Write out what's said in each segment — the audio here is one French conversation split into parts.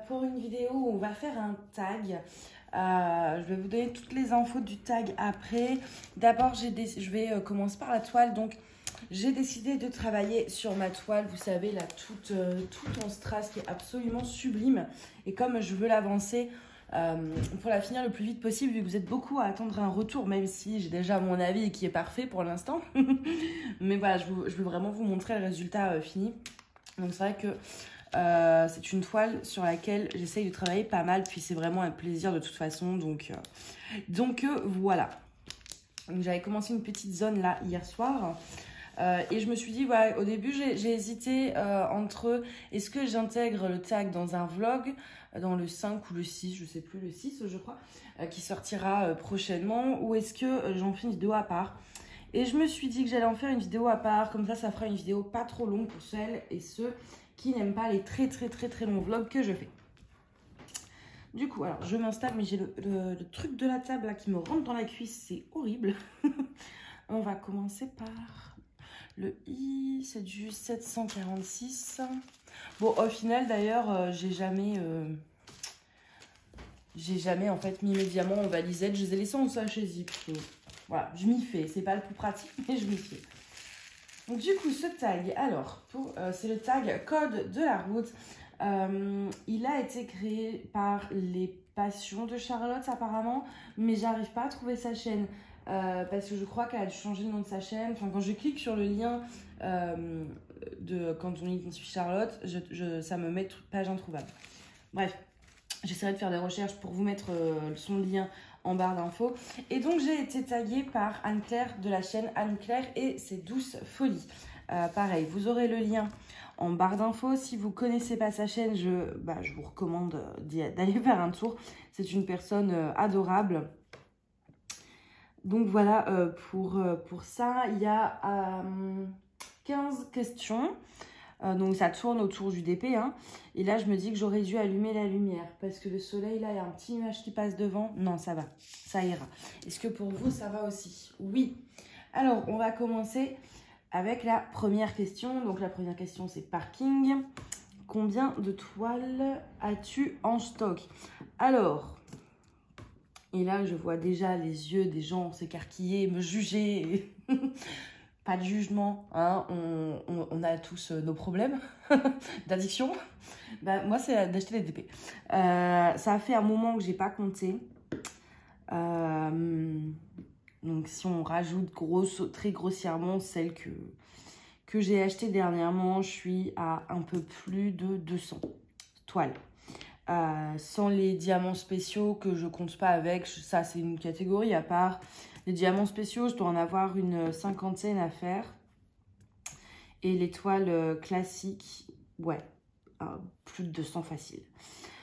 pour une vidéo où on va faire un tag. Je vais vous donner toutes les infos du tag après. D'abord, je vais commencer par la toile. Donc, j'ai décidé de travailler sur ma toile, vous savez, là, toute en strass qui est absolument sublime. Et comme je veux l'avancer pour la finir le plus vite possible, vu que vous êtes beaucoup à attendre un retour, même si j'ai déjà mon avis qui est parfait pour l'instant. Mais voilà, je veux vraiment vous montrer le résultat fini. Donc, c'est vrai que c'est une toile sur laquelle j'essaye de travailler pas mal, puis c'est vraiment un plaisir de toute façon. Donc voilà. Donc, j'avais commencé une petite zone là hier soir. Et je me suis dit, voilà, au début, j'ai hésité entre est-ce que j'intègre le tag dans un vlog, dans le 5 ou le 6, je sais plus, le 6 je crois, qui sortira prochainement, ou est-ce que j'en fais une vidéo à part. Et je me suis dit que j'allais en faire une vidéo à part, comme ça fera une vidéo pas trop longue pour celles et ceux qui n'aiment pas les très longs vlogs que je fais. Du coup, alors je m'installe, mais j'ai le truc de la table là qui me rentre dans la cuisse, c'est horrible. On va commencer par... Le I, c'est du 746. Bon, au final, d'ailleurs, j'ai jamais en fait mis mes diamants en valisette. Je les ai laissés en sachet zip. Voilà, je m'y fais. C'est pas le plus pratique, mais je m'y fais. Donc, du coup, ce tag, alors, c'est le tag code de la route. Il a été créé par les Passions de Charlotte, apparemment, mais j'arrive pas à trouver sa chaîne. Parce que je crois qu'elle a dû changer le nom de sa chaîne. Enfin, quand je clique sur le lien quand on identifie Charlotte, ça me met page introuvable. Bref, j'essaierai de faire des recherches pour vous mettre son lien en barre d'infos. Et donc, j'ai été taguée par Anne-Claire de la chaîne Anne-Claire et ses douces folies. Pareil, vous aurez le lien en barre d'infos. Si vous ne connaissez pas sa chaîne, je vous recommande d'aller faire un tour. C'est une personne adorable. Donc voilà, pour ça, il y a 15 questions. Donc ça tourne autour du DP. Hein. Et là, je me dis que j'aurais dû allumer la lumière. Parce que le soleil, là, il y a un petit nuage qui passe devant. Non, ça va, ça ira. Est-ce que pour vous, ça va aussi? Oui. Alors, on va commencer avec la première question. Donc la première question, c'est parking. Combien de toiles as-tu en stock? Alors... Et là, je vois déjà les yeux des gens s'écarquiller, me juger. Pas de jugement, hein. On a tous nos problèmes d'addiction. Moi, c'est d'acheter des DP. Ça a fait un moment que j'ai pas compté. Donc, si on rajoute très grossièrement celle que j'ai achetée dernièrement, je suis à un peu plus de 200 toiles. Sans les diamants spéciaux que je compte pas avec, ça c'est une catégorie à part. Les diamants spéciaux, je dois en avoir une 50aine à faire. Et les toiles classiques, ouais, plus de 200 facile.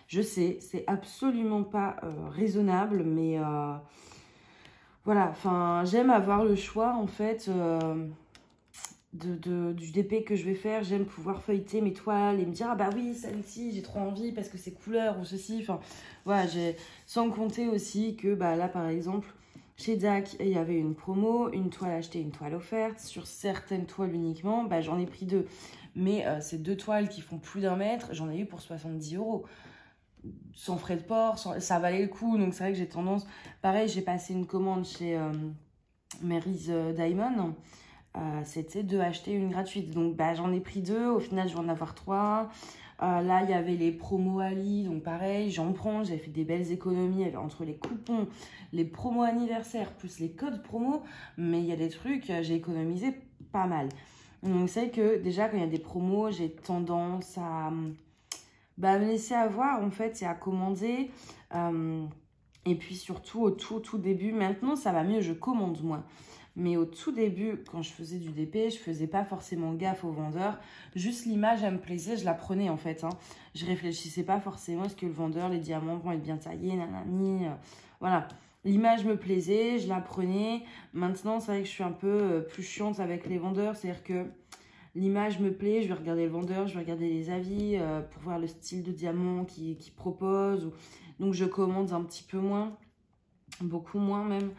Je sais, c'est absolument pas raisonnable, mais voilà, enfin, j'aime avoir le choix en fait. Du DP que je vais faire, j'aime pouvoir feuilleter mes toiles et me dire ah bah oui celle-ci j'ai trop envie parce que c'est couleur ou ceci, enfin voilà, sans compter aussi que bah là par exemple chez DAC il y avait une promo, une toile achetée, une toile offerte. Sur certaines toiles uniquement, bah j'en ai pris 2, mais ces 2 toiles qui font plus d'1 mètre, j'en ai eu pour 70 €. Sans frais de port, ça valait le coup. Donc c'est vrai que j'ai tendance, pareil, j'ai passé une commande chez Mary's Diamond. C'était 2 acheter, 1 gratuite. Donc, j'en ai pris 2. Au final, je vais en avoir 3. Là, il y avait les promos Ali. Donc, pareil, j'en prends. J'ai fait des belles économies entre les coupons, les promos anniversaires, plus les codes promo. Mais il y a des trucs, j'ai économisé pas mal. Donc, c'est vrai que déjà, quand il y a des promos, j'ai tendance à me laisser avoir, en fait, et à commander. Et puis, surtout, au tout début, maintenant, ça va mieux, je commande moins. Mais au tout début, quand je faisais du DP, je faisais pas forcément gaffe aux vendeurs. Juste l'image, elle me plaisait, je la prenais en fait. Hein. Je réfléchissais pas forcément, est-ce que le vendeur, les diamants vont être bien taillés, nanani. Voilà, l'image me plaisait, je la prenais. Maintenant, c'est vrai que je suis un peu plus chiante avec les vendeurs. C'est-à-dire que l'image me plaît, je vais regarder le vendeur, je vais regarder les avis pour voir le style de diamant qu'il propose. Donc, je commande un petit peu moins, beaucoup moins même.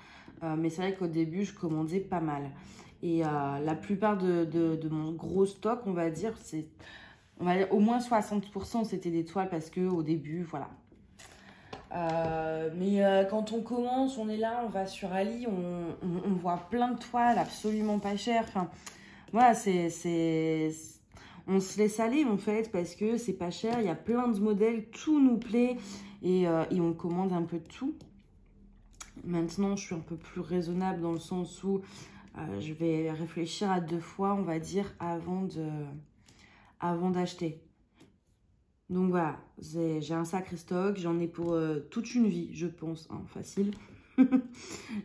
Mais c'est vrai qu'au début, je commandais pas mal. Et la plupart de mon gros stock, on va dire, c'est On va dire au moins 60% c'était des toiles parce que au début, voilà. Mais quand on commence, on est là, on va sur Ali, on voit plein de toiles absolument pas chères. Enfin, voilà, on se laisse aller en fait parce que c'est pas cher, il y a plein de modèles, tout nous plaît et on commande un peu de tout. Maintenant, je suis un peu plus raisonnable dans le sens où je vais réfléchir à 2 fois, on va dire, avant d'acheter. Donc voilà, j'ai un sacré stock, j'en ai pour toute une vie, je pense, hein, facile.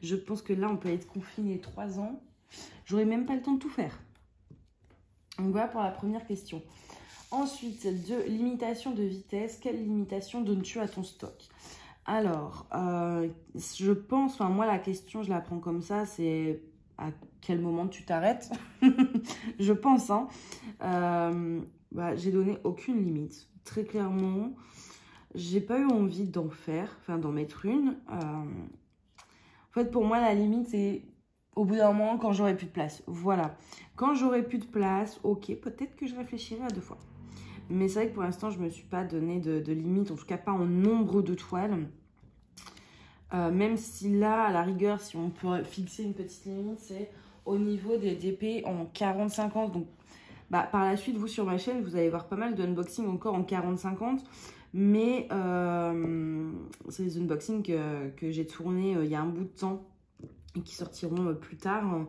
Je pense que là, on peut être confiné 3 ans. J'aurai même pas le temps de tout faire. Donc voilà pour la première question. Ensuite, de limitation de vitesse, quelle limitation donnes-tu à ton stock? Alors, je pense, enfin moi la question, je la prends comme ça, c'est à quel moment tu t'arrêtes? Je pense, hein. J'ai donné aucune limite. Très clairement, j'ai pas eu envie d'en faire, enfin d'en mettre une. En fait, pour moi, la limite, c'est au bout d'un moment, quand j'aurai plus de place. Voilà. Quand j'aurai plus de place, ok, peut-être que je réfléchirai à 2 fois. Mais c'est vrai que pour l'instant, je me suis pas donné de limite, en tout cas pas en nombre de toiles. Même si là, à la rigueur, si on peut fixer une petite limite, c'est au niveau des DP en 40-50. Donc, par la suite, vous, sur ma chaîne, vous allez voir pas mal d'unboxings encore en 40-50. Mais c'est des unboxings que j'ai tournés il y a un bout de temps et qui sortiront plus tard.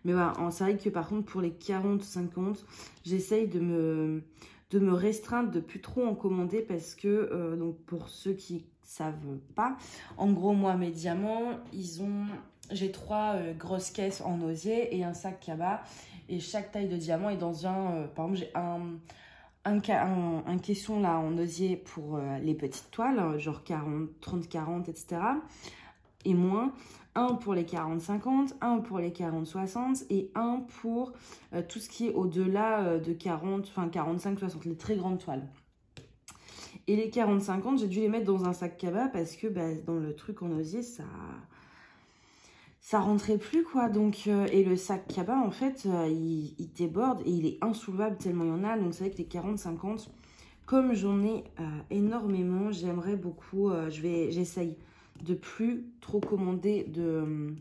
Mais voilà, c'est vrai que par contre, pour les 40-50, j'essaye de me restreindre, de plus trop en commander parce que, donc pour ceux qui savent pas, en gros, moi, mes diamants, j'ai 3 grosses caisses en osier et un sac cabas. Et chaque taille de diamant est dans par exemple, j'ai un caisson là en osier pour les petites toiles, genre 40, 30, 40, etc. Et moins. Un pour les 40-50, un pour les 40-60 et un pour tout ce qui est au-delà de 40, enfin 45-60, les très grandes toiles. Et les 40-50, j'ai dû les mettre dans un sac cabas parce que dans le truc en osier, ça rentrait plus, quoi. Donc, et le sac cabas, en fait, il déborde et il est insoulevable tellement il y en a. Donc, c'est vrai que les 40-50, comme j'en ai énormément, j'aimerais beaucoup, j'essaye de plus trop commander de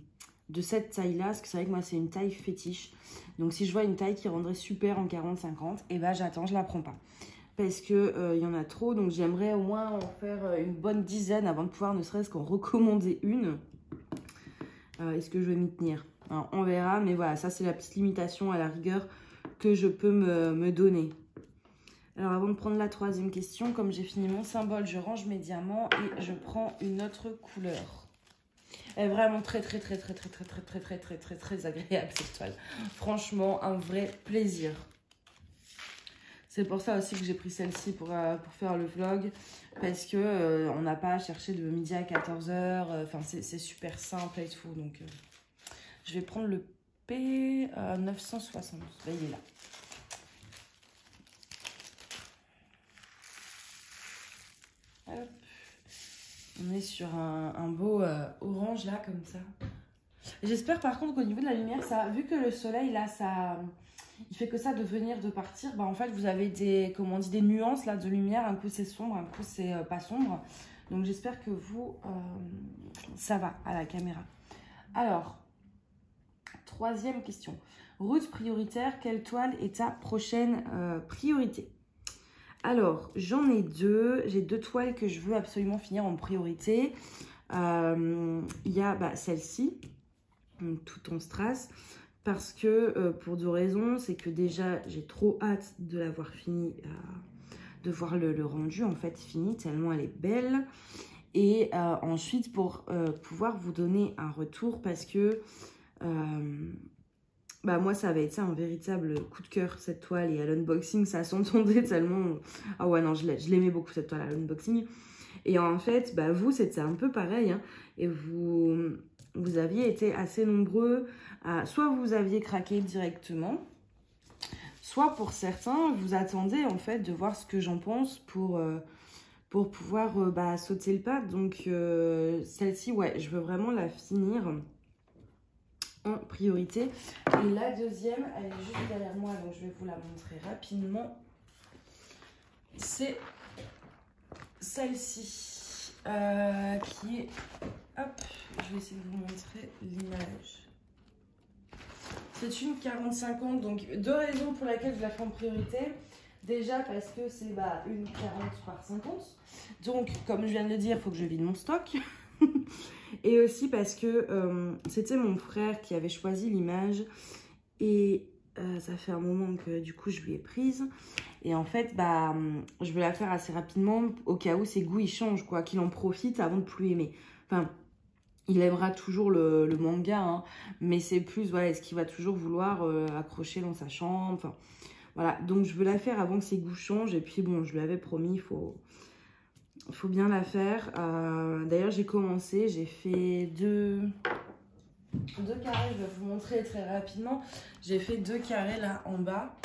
cette taille-là. Parce que c'est vrai que moi, c'est une taille fétiche. Donc, si je vois une taille qui rendrait super en 40-50, et j'attends, je la prends pas. Parce que y en a trop. Donc, j'aimerais au moins en faire une bonne dizaine avant de pouvoir ne serait-ce qu'en recommander une. Est-ce que je vais m'y tenir? Alors, on verra, mais voilà, ça c'est la petite limitation à la rigueur que je peux me donner. Alors avant de prendre la 3e question, comme j'ai fini mon symbole, je range mes diamants et je prends une autre couleur. Elle est vraiment très agréable cette toile. Franchement, un vrai plaisir. C'est pour ça aussi que j'ai pris celle-ci pour faire le vlog. Parce que on n'a pas à chercher de midi à 14h. Enfin, c'est super simple et tout. Donc, je vais prendre le P960. Là, il est là. Hop. On est sur un beau orange là, comme ça. J'espère par contre qu'au niveau de la lumière, vu que le soleil là, il fait que ça de venir, de partir, en fait vous avez des nuances là de lumière, un coup c'est sombre, un coup c'est pas sombre. Donc j'espère que vous, ça va à la caméra. Alors, 3e question. Route prioritaire, quelle toile est ta prochaine priorité? Alors, j'en ai 2. J'ai 2 toiles que je veux absolument finir en priorité. Il y a celle-ci, tout en strass. Parce que, pour 2 raisons, c'est que déjà, j'ai trop hâte de l'avoir fini, de voir le rendu, en fait, fini, tellement elle est belle. Et ensuite, pour pouvoir vous donner un retour, parce que, moi, ça avait été un véritable coup de cœur, cette toile. Et à l'unboxing, ça s'entendait tellement... Ah ouais, non, je l'aimais beaucoup, cette toile, à l'unboxing. Et en fait, vous, c'était un peu pareil, hein, et vous aviez été assez nombreux à... Soit vous aviez craqué directement, soit pour certains, vous attendez en fait de voir ce que j'en pense pour pouvoir sauter le pas. Donc celle-ci, ouais, je veux vraiment la finir en priorité. Et la 2e, elle est juste derrière moi, donc je vais vous la montrer rapidement. c'est celle-ci qui est... Hop, je vais essayer de vous montrer l'image. C'est une 40-50, donc 2 raisons pour lesquelles je la fais en priorité. Déjà parce que c'est une 40 par 50. Donc, comme je viens de le dire, il faut que je vide mon stock. Et aussi parce que c'était mon frère qui avait choisi l'image. Et ça fait un moment que du coup je lui ai prise. Et en fait, je vais la faire assez rapidement au cas où ses goûts ils changent, quoi. Qu'il en profite avant de plus aimer. Enfin, il aimera toujours le manga, hein, mais c'est plus, voilà, est-ce qu'il va toujours vouloir accrocher dans sa chambre, enfin, voilà. Donc, je veux la faire avant que ses goûts changent. Et puis, bon, je lui avais promis, il faut bien la faire. D'ailleurs, j'ai commencé, j'ai fait deux carrés, je vais vous montrer très rapidement. J'ai fait 2 carrés là en bas.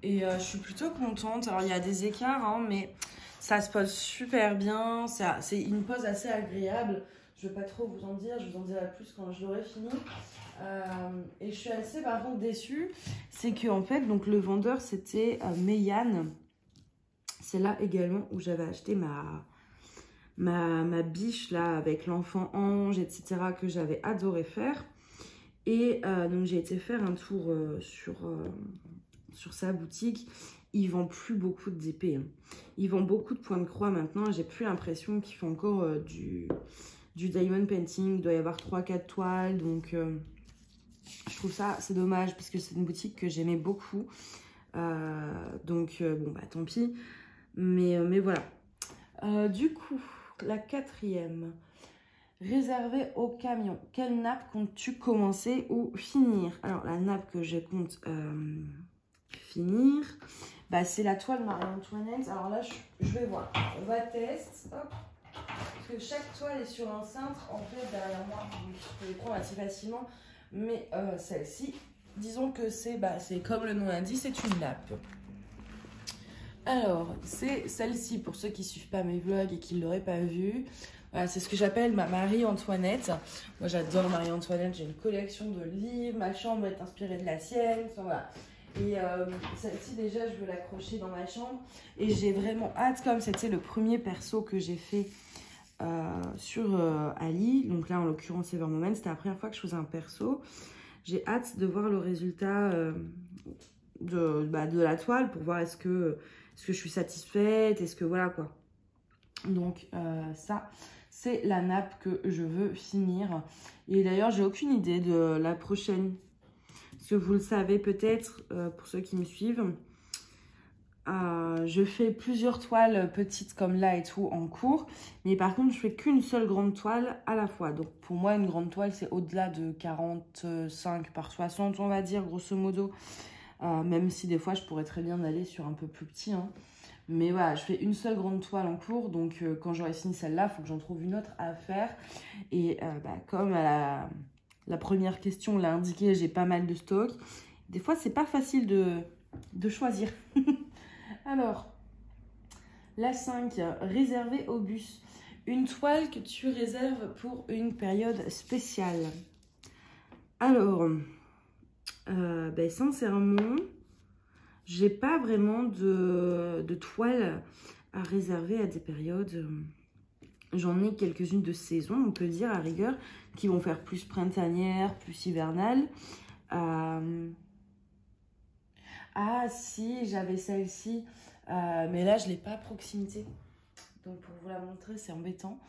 Et je suis plutôt contente. Alors, il y a des écarts, hein, mais ça se pose super bien. C'est une pose assez agréable. Je ne vais pas trop vous en dire. Je vous en dirai plus quand je l'aurai fini. Et je suis assez, par contre, déçue. C'est que, en fait, donc, le vendeur, c'était Meian. C'est là également où j'avais acheté ma biche, là, avec l'enfant ange, etc., que j'avais adoré faire. Et donc, j'ai été faire un tour sur sa boutique. Ils vendent plus beaucoup d'épées. Hein. Ils vendent beaucoup de points de croix maintenant. J'ai plus l'impression qu'ils font encore du diamond painting. Il doit y avoir 3-4 toiles. Donc, je trouve ça, c'est dommage parce que c'est une boutique que j'aimais beaucoup. Bon, tant pis. Mais voilà. Du coup, la 4e. Réservée au camion. Quelle nappe comptes-tu commencer ou finir? Alors, la nappe que je compte finir, c'est la toile Marie-Antoinette. Alors là, je vais voir. On va tester. Hop. Parce que chaque toile est sur un cintre, en fait, derrière moi. Je peux les prendre assez facilement. Mais celle-ci, disons que c'est comme le nom l'indique, c'est une nappe. Alors, c'est celle-ci, pour ceux qui ne suivent pas mes vlogs et qui ne l'auraient pas vue. Voilà, c'est ce que j'appelle ma Marie-Antoinette. Moi, j'adore Marie-Antoinette. J'ai une collection de livres. Ma chambre est inspirée de la sienne. Enfin, voilà. Et celle-ci, déjà, je veux l'accrocher dans ma chambre. Et j'ai vraiment hâte, comme c'était le premier perso que j'ai fait sur Ali. Donc là, en l'occurrence, Ever Moment. C'était la première fois que je faisais un perso. J'ai hâte de voir le résultat de la toile pour voir est-ce que je suis satisfaite, est-ce que voilà quoi. Donc ça, c'est la nappe que je veux finir. Et d'ailleurs, j'ai aucune idée de la prochaine. Parce que vous le savez peut-être, pour ceux qui me suivent, je fais plusieurs toiles petites comme là et tout en cours. Mais par contre, je fais qu'une seule grande toile à la fois. Donc pour moi, une grande toile, c'est au-delà de 45 par 60, on va dire, grosso modo. Même si des fois, je pourrais très bien aller sur un peu plus petit. Hein. Mais voilà, je fais une seule grande toile en cours. Donc quand j'aurai fini celle-là, il faut que j'en trouve une autre à faire. Et comme la première question l'a indiqué, j'ai pas mal de stock. Des fois, c'est pas facile de choisir. Alors, la 5, réservée au bus. Une toile que tu réserves pour une période spéciale. Alors, sincèrement, j'ai pas vraiment de toile à réserver à des périodes. J'en ai quelques-unes de saison, on peut dire, à rigueur, qui vont faire plus printanière, plus hivernale. Ah si, j'avais celle-ci, mais là, je l'ai pas à proximité. Donc, pour vous la montrer, c'est embêtant.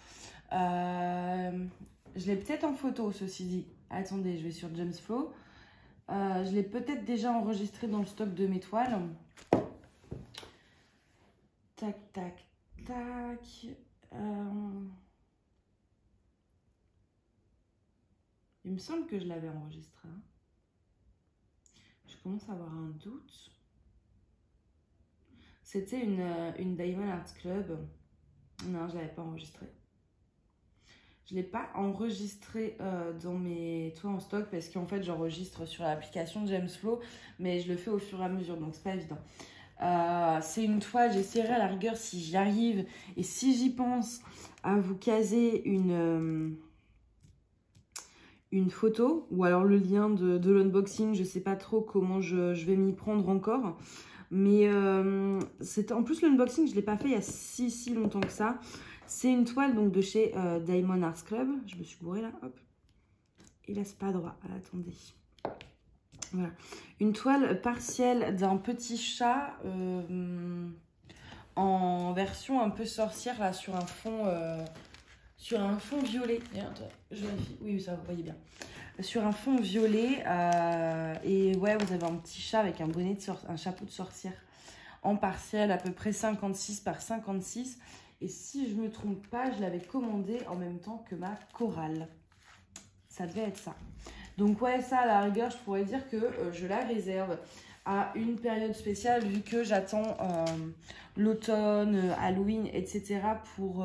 Je l'ai peut-être en photo, ceci dit. Attendez, je vais sur James Flow. Je l'ai peut-être déjà enregistré dans le stock de mes toiles. Tac, tac, tac. Il me semble que je l'avais enregistré. Je commence à avoir un doute. C'était une Diamond Art Club. Non, je ne l'avais pas enregistré. Je ne l'ai pas enregistré dans mes toiles en stock parce qu'en fait, j'enregistre sur l'application James Flow, mais je le fais au fur et à mesure, donc c'est pas évident. C'est une toile, j'essaierai à la rigueur si j'y arrive et si j'y pense à vous caser une photo ou alors le lien de l'unboxing. Je sais pas trop comment je vais m'y prendre encore. Mais en plus, l'unboxing, je ne l'ai pas fait il y a si longtemps que ça. C'est une toile donc de chez Diamond Art Club. Je me suis bourrée là, hop. Et là, c'est pas droit. Ah, attendez. Voilà. Une toile partielle d'un petit chat en version un peu sorcière là sur un fond violet. Je vérifie. Oui, ça vous voyez bien. Sur un fond violet et ouais, vous avez un petit chat avec un bonnet un chapeau de sorcière en partiel à peu près 56 par 56. Et si je me trompe pas, je l'avais commandé en même temps que ma chorale. Ça devait être ça. Donc ouais, ça à la rigueur, je pourrais dire que je la réserve à une période spéciale vu que j'attends l'automne, Halloween, etc. pour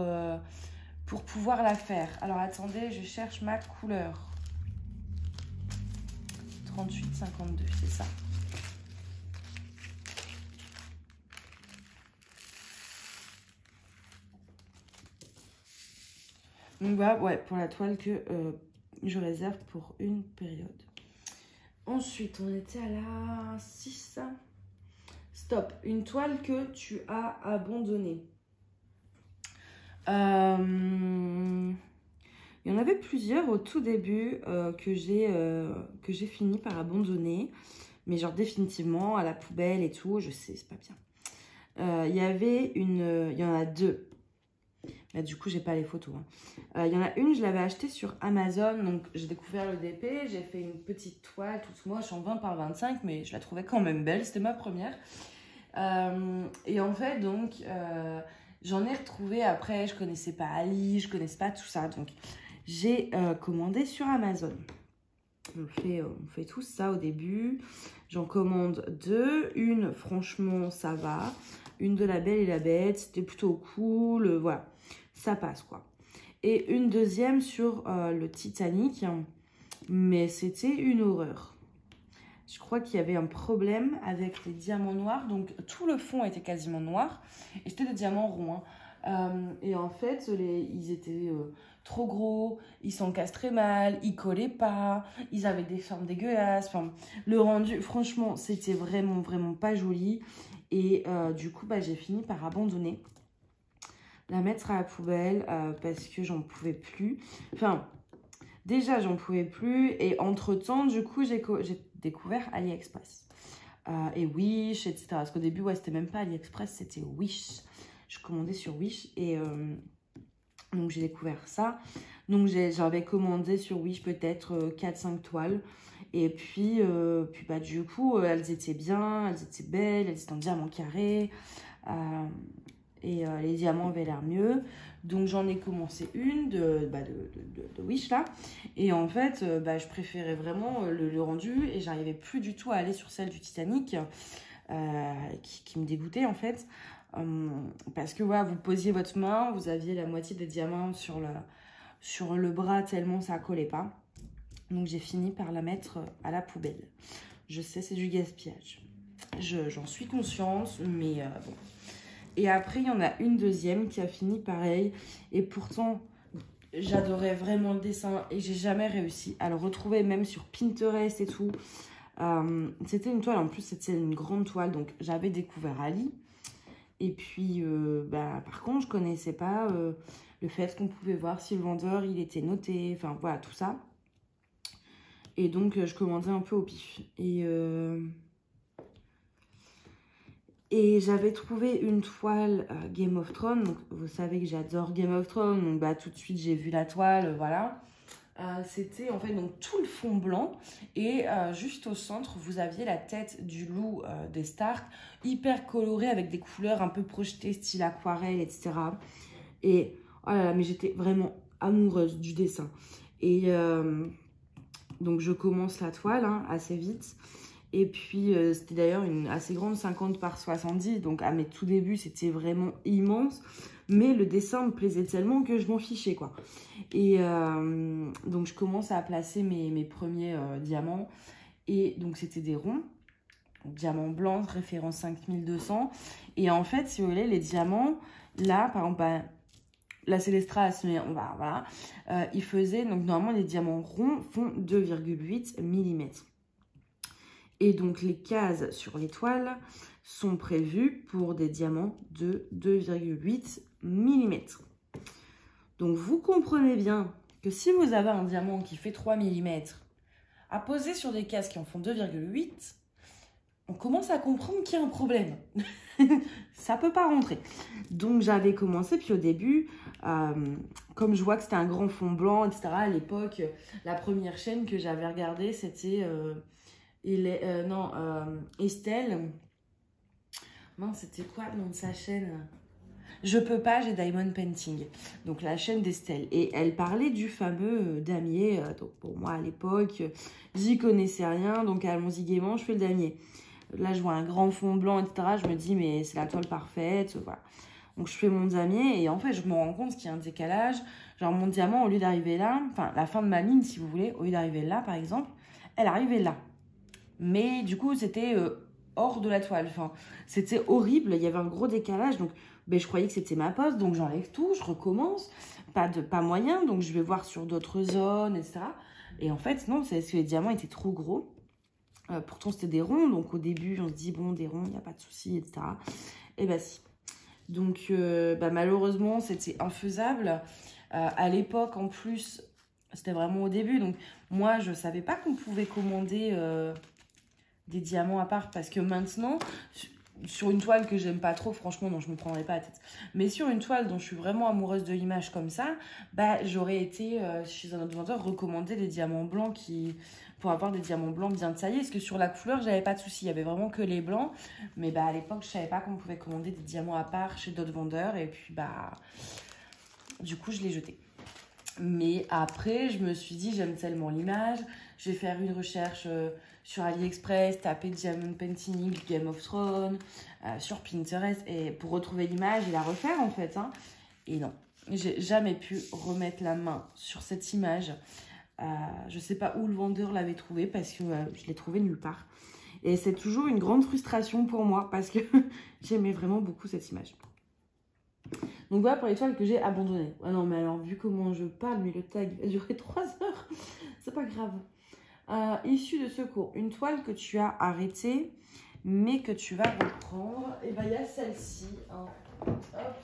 pouvoir la faire. Alors attendez, je cherche ma couleur. 38,52, c'est ça. Donc voilà, ouais, pour la toile que je réserve pour une période. Ensuite, on était à la 6. Stop. Une toile que tu as abandonnée. Il y en avait plusieurs au tout début que j'ai fini par abandonner. Mais genre définitivement à la poubelle et tout, je sais, c'est pas bien. Il y en a 2. Bah, du coup, j'ai pas les photos. Hein. Il y en a une, je l'avais achetée sur Amazon. Donc, j'ai découvert le DP. J'ai fait une petite toile toute moche en 20 par 25. Mais je la trouvais quand même belle. C'était ma première. Et en fait, donc, j'en ai retrouvé après. Je connaissais pas Ali. Je connaissais pas tout ça. Donc, j'ai commandé sur Amazon. On fait tout ça au début. J'en commande 2. Une, franchement, ça va. Une de La Belle et la Bête. C'était plutôt cool. Voilà. Ça passe quoi. Et une deuxième sur le Titanic, mais c'était une horreur. Je crois qu'il y avait un problème avec les diamants noirs, donc tout le fond était quasiment noir, et c'était des diamants ronds. Hein. Et en fait, ils étaient trop gros, ils s'encastraient mal, ils collaient pas, ils avaient des formes dégueulasses. Enfin, le rendu, franchement, c'était vraiment pas joli. Et du coup, bah, j'ai fini par abandonner. La mettre à la poubelle parce que j'en pouvais plus. Enfin, déjà, j'en pouvais plus. Et entre-temps, du coup, j'ai découvert AliExpress. Et Wish, etc. Parce qu'au début, ouais, c'était même pas AliExpress, c'était Wish. Je commandais sur Wish. Et donc, j'ai découvert ça. Donc, j'avais commandé sur Wish peut-être 4-5 toiles. Et puis bah, du coup, elles étaient bien, elles étaient belles, elles étaient en diamant carré. Et les diamants avaient l'air mieux. Donc, j'en ai commencé une de Wish, là. Et en fait, bah, je préférais vraiment le rendu. Et j'arrivais plus du tout à aller sur celle du Titanic, qui me dégoûtait, en fait. Parce que, voilà, vous posiez votre main, vous aviez la moitié des diamants sur le bras, tellement ça collait pas. Donc, j'ai fini par la mettre à la poubelle. Je sais, c'est du gaspillage. J'en suis consciente, mais bon... Et après, il y en a une deuxième qui a fini pareil. Et pourtant, j'adorais vraiment le dessin et j'ai jamais réussi à le retrouver, même sur Pinterest et tout. C'était une toile, en plus, c'était une grande toile. Donc, j'avais découvert Ali. Et puis, bah, par contre, je connaissais pas le fait qu'on pouvait voir si le vendeur, il était noté. Enfin, voilà, tout ça. Et donc, je commandais un peu au pif. Et j'avais trouvé une toile Game of Thrones. Donc, vous savez que j'adore Game of Thrones. Donc, bah, tout de suite, j'ai vu la toile. Voilà. C'était en fait donc tout le fond blanc. Et juste au centre, vous aviez la tête du loup des Stark. Hyper colorée avec des couleurs un peu projetées, style aquarelle, etc. Et oh là là, mais j'étais vraiment amoureuse du dessin. Et donc, je commence la toile hein, assez vite. Et puis, c'était d'ailleurs une assez grande, 50 par 70. Donc, à mes tout débuts, c'était vraiment immense. Mais le dessin me plaisait tellement que je m'en fichais, quoi. Et donc, je commence à placer mes premiers diamants. Et donc, c'était des ronds. Donc, diamant blanc, référence 5200. Et en fait, si vous voulez, les diamants, là, par exemple, bah, la Célestra, voilà, ils faisaient... Donc, normalement, les diamants ronds font 2,8 mm. Et donc, les cases sur l'étoile, sont prévus pour des diamants de 2,8 mm. Donc, vous comprenez bien que si vous avez un diamant qui fait 3 mm à poser sur des cases qui en font 2,8, on commence à comprendre qu'il y a un problème. Ça peut pas rentrer. Donc, j'avais commencé, puis au début, comme je vois que c'était un grand fond blanc, etc., à l'époque, la première chaîne que j'avais regardée, c'était Estelle. Non, c'était quoi le nom de sa chaîne? Je peux pas, j'ai Diamond Painting. Donc, la chaîne d'Estelle. Et elle parlait du fameux damier. Donc, pour moi, à l'époque, j'y connaissais rien. Donc, allons-y gaiement, je fais le damier. Là, je vois un grand fond blanc, etc. Je me dis, mais c'est la toile parfaite. Voilà. Donc, je fais mon damier. Et en fait, je me rends compte qu'il y a un décalage. Genre, mon diamant, au lieu d'arriver là, enfin, la fin de ma ligne, si vous voulez, au lieu d'arriver là, par exemple, elle arrivait là. Mais du coup, c'était hors de la toile. Enfin, c'était horrible. Il y avait un gros décalage. Donc, ben, je croyais que c'était ma pose. Donc, j'enlève tout. Je recommence. Pas moyen. Donc, je vais voir sur d'autres zones, etc. Et en fait, non, c'est parce que les diamants étaient trop gros. Pourtant, c'était des ronds. Donc, au début, on se dit, bon, des ronds, il n'y a pas de souci, etc. Et ben, si. Donc, malheureusement, c'était infaisable. À l'époque, en plus, c'était vraiment au début. Donc, moi, je ne savais pas qu'on pouvait commander des diamants à part. Parce que maintenant, sur une toile que j'aime pas trop, franchement, non, je me prendrais pas la tête. Mais sur une toile dont je suis vraiment amoureuse de l'image comme ça, j'aurais été chez un autre vendeur recommander des diamants blancs pour avoir des diamants blancs bien taillés. Parce que sur la couleur, j'avais pas de souci. Il y avait vraiment que les blancs. Mais à l'époque, je savais pas qu'on pouvait commander des diamants à part chez d'autres vendeurs. Et puis, du coup, je l'ai jeté. Mais après, je me suis dit, j'aime tellement l'image. Je vais faire une recherche sur AliExpress, taper Diamond Painting, Game of Thrones, sur Pinterest, et pour retrouver l'image et la refaire, en fait. Hein. Et non, j'ai jamais pu remettre la main sur cette image. Je sais pas où le vendeur l'avait trouvée, parce que je l'ai trouvée nulle part. Et c'est toujours une grande frustration pour moi, parce que j'aimais vraiment beaucoup cette image. Donc voilà pour les toiles que j'ai abandonnées. Ah non, mais alors, vu comment je parle, mais le tag va durer 3 heures, c'est pas grave. Issue de secours, une toile que tu as arrêtée, mais que tu vas reprendre. Et il y a celle-ci. Hein. Hop.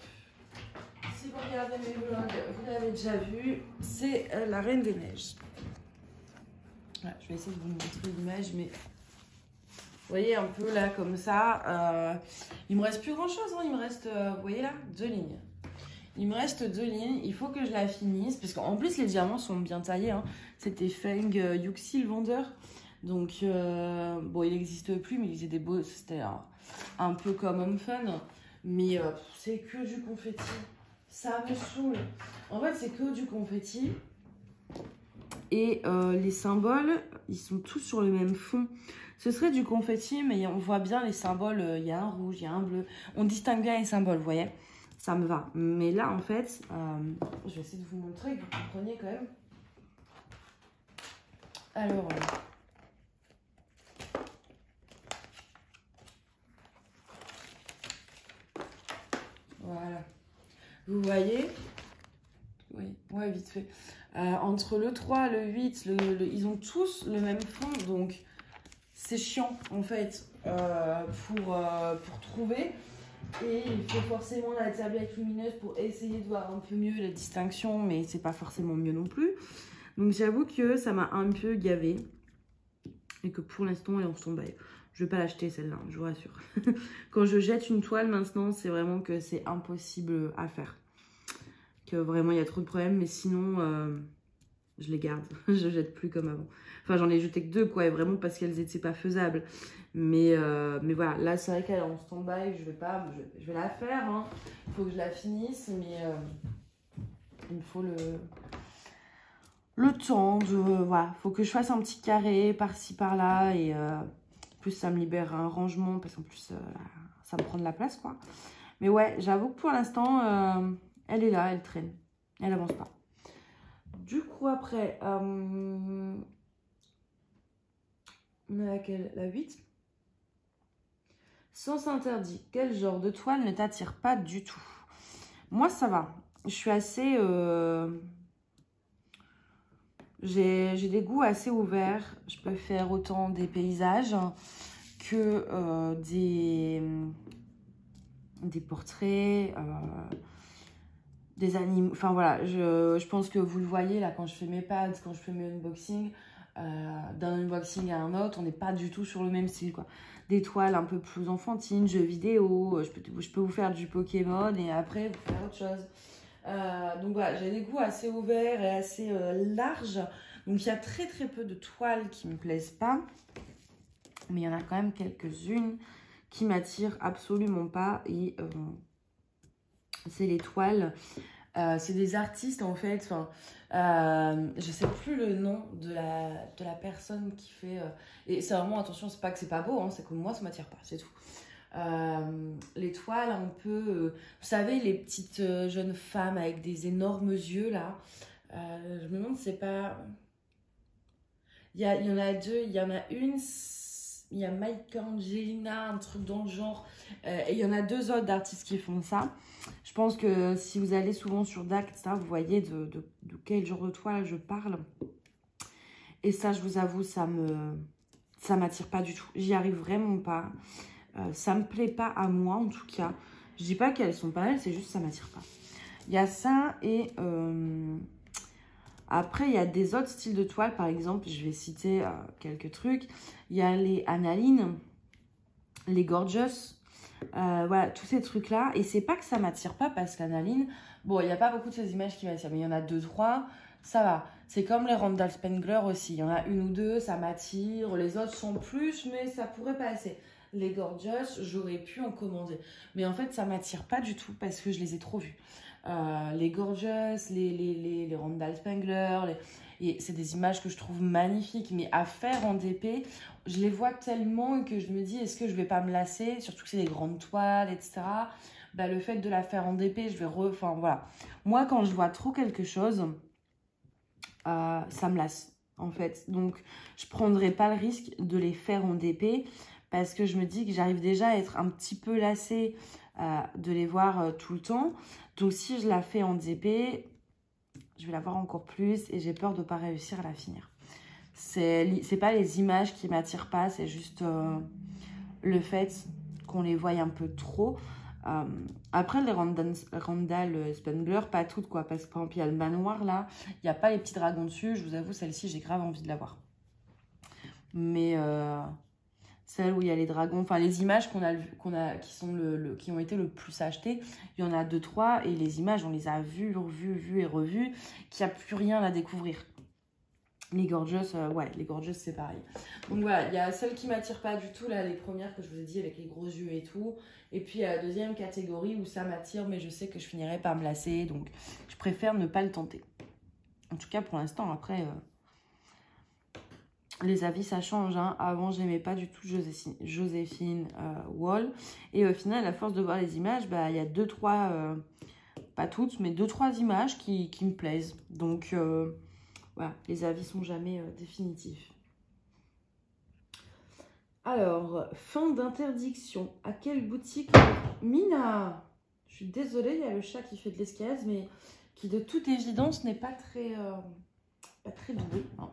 Si vous regardez mes vlogs, vous l'avez déjà vu, c'est la Reine des Neiges. Voilà, je vais essayer de vous montrer l'image, mais vous voyez un peu là comme ça. Il me reste plus grand chose, hein. Il me reste, vous voyez là, 2 lignes. Il me reste 2 lignes, il faut que je la finisse, parce qu'en plus les diamants sont bien taillés. Hein. C'était Feng Yuxi le vendeur. Donc, bon, il n'existe plus, mais il faisait des beaux, c'était un peu comme Home Fun. Mais c'est que du confetti. Ça me saoule. En fait, c'est que du confetti. Et les symboles, ils sont tous sur le même fond. Ce serait du confetti, mais on voit bien les symboles. Il y a un rouge, il y a un bleu. On distingue bien les symboles, vous voyez. Ça me va. Mais là, en fait, je vais essayer de vous montrer que vous compreniez quand même. Alors, voilà. Vous voyez? Oui, ouais, vite fait. Entre le 3, le 8, ils ont tous le même fond. Donc, c'est chiant, en fait, pour trouver. Et il faut forcément la tablette lumineuse pour essayer de voir un peu mieux la distinction, mais c'est pas forcément mieux non plus. Donc j'avoue que ça m'a un peu gavé et que pour l'instant elle est en stand-by. Je vais pas l'acheter celle-là, je vous rassure. Quand je jette une toile maintenant, c'est vraiment que c'est impossible à faire. Que vraiment il y a trop de problèmes, mais sinon je les garde. Je jette plus comme avant. Enfin j'en ai jeté que 2 quoi, et vraiment parce qu'elles étaient pas faisables. Mais voilà, là c'est vrai qu'elle est en stand-by, je vais la faire, hein. Il faut que je la finisse, mais il me faut le temps de, voilà, faut que je fasse un petit carré par-ci par-là, et plus ça me libère un rangement, parce qu'en plus ça me prend de la place quoi. Mais ouais, j'avoue que pour l'instant, elle est là, elle traîne, elle avance pas. Du coup après, laquelle? La 8. Sens interdit. Quel genre de toile ne t'attire pas du tout? Moi, ça va. Je suis assez... J'ai des goûts assez ouverts. Je peux faire autant des paysages que des portraits, des animaux. Enfin voilà, je pense que vous le voyez là quand je fais mes pads, quand je fais mes unboxings. D'un unboxing à un autre, on n'est pas du tout sur le même style, quoi. Des toiles un peu plus enfantines, jeux vidéo, je peux vous faire du Pokémon et après vous faire autre chose. Donc voilà, j'ai des goûts assez ouverts et assez larges. Donc il y a très très peu de toiles qui me plaisent pas. Mais il y en a quand même quelques-unes qui m'attirent absolument pas. Et c'est les toiles. C'est des artistes en fait. Enfin, je sais plus le nom de la personne qui fait. Et c'est vraiment, attention, c'est pas que c'est pas beau, hein, c'est que moi ça m'attire pas, c'est tout. Les toiles un peu. Vous savez, les petites jeunes femmes avec des énormes yeux là. Je me demande, c'est pas. Il y en a deux. Il y en a une. Il y a Mike Angelina, un truc dans le genre. Et il y en a deux autres d'artistes qui font ça. Je pense que si vous allez souvent sur DAC, etc., vous voyez de quel genre de toile je parle. Et ça, je vous avoue, ça m'attire pas du tout. J'y arrive vraiment pas. Ça me plaît pas à moi, en tout cas. Je dis pas qu'elles sont pas belles, c'est juste que ça m'attire pas. Il y a ça et... Après, il y a des autres styles de toile, par exemple, je vais citer quelques trucs. Il y a les Analine, les Gorgeous, voilà, tous ces trucs-là. Et c'est pas que ça m'attire pas, parce qu'Analine, bon, il n'y a pas beaucoup de ces images qui m'attirent, mais il y en a 2-3, ça va. C'est comme les Randall Spengler aussi, il y en a 1 ou 2, ça m'attire. Les autres sont plus, mais ça pourrait passer. Les Gorgeous, j'aurais pu en commander. Mais en fait, ça m'attire pas du tout, parce que je les ai trop vus. Les Gorgeous, les Randall Spengler, c'est des images que je trouve magnifiques, mais à faire en DP, je les vois tellement que je me dis, est-ce que je vais pas me lasser, surtout que c'est des grandes toiles, etc. Bah, le fait de la faire en DP, je vais enfin voilà. Moi, quand je vois trop quelque chose, ça me lasse, en fait. Donc, je prendrai pas le risque de les faire en DP, parce que je me dis que j'arrive déjà à être un petit peu lassée de les voir tout le temps. Donc, si je la fais en DP, je vais la voir encore plus et j'ai peur de ne pas réussir à la finir. C'est pas les images qui m'attirent pas, c'est juste le fait qu'on les voie un peu trop. Après, les Randall Spengler, pas toutes, quoi. Parce que, par exemple, il y a le manoir, là. Il n'y a pas les petits dragons dessus. Je vous avoue, celle-ci, j'ai grave envie de la voir. Mais... celle où il y a les dragons, enfin les images qui ont été le plus achetées, il y en a 2-3 et les images on les a vues et revues, qu'il n'y a plus rien à découvrir. Les Gorgeous, ouais, les Gorgeous c'est pareil. Donc voilà, il y a celles qui ne m'attirent pas du tout, là les premières que je vous ai dit avec les gros yeux et tout. Et puis il y a la deuxième catégorie où ça m'attire mais je sais que je finirai par me lasser, donc je préfère ne pas le tenter. En tout cas pour l'instant, après... les avis, ça change. Hein. Avant, je n'aimais pas du tout Joséphine Wall. Et au final, à force de voir les images, bah, il y a 2-3, pas toutes, mais 2-3 images qui me plaisent. Donc, voilà, les avis sont jamais définitifs. Alors, fin d'interdiction. À quelle boutique? Mina, je suis désolée, il y a le chat qui fait de l'escalade, mais qui de toute évidence n'est pas très doué. Hein.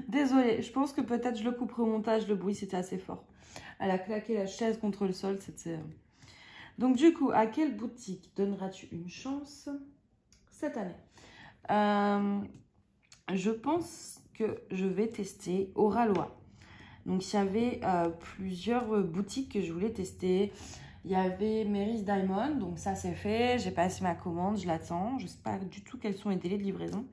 Désolée, je pense que peut-être je le couperai au montage, le bruit c'était assez fort. Elle a claqué la chaise contre le sol, c'était... Donc du coup, à quelle boutique donneras-tu une chance cette année? Je pense que je vais tester Oralois. Donc il y avait plusieurs boutiques que je voulais tester. Il y avait Mary's Diamond, donc ça c'est fait. J'ai passé ma commande, je l'attends. Je ne sais pas du tout quels sont les délais de livraison.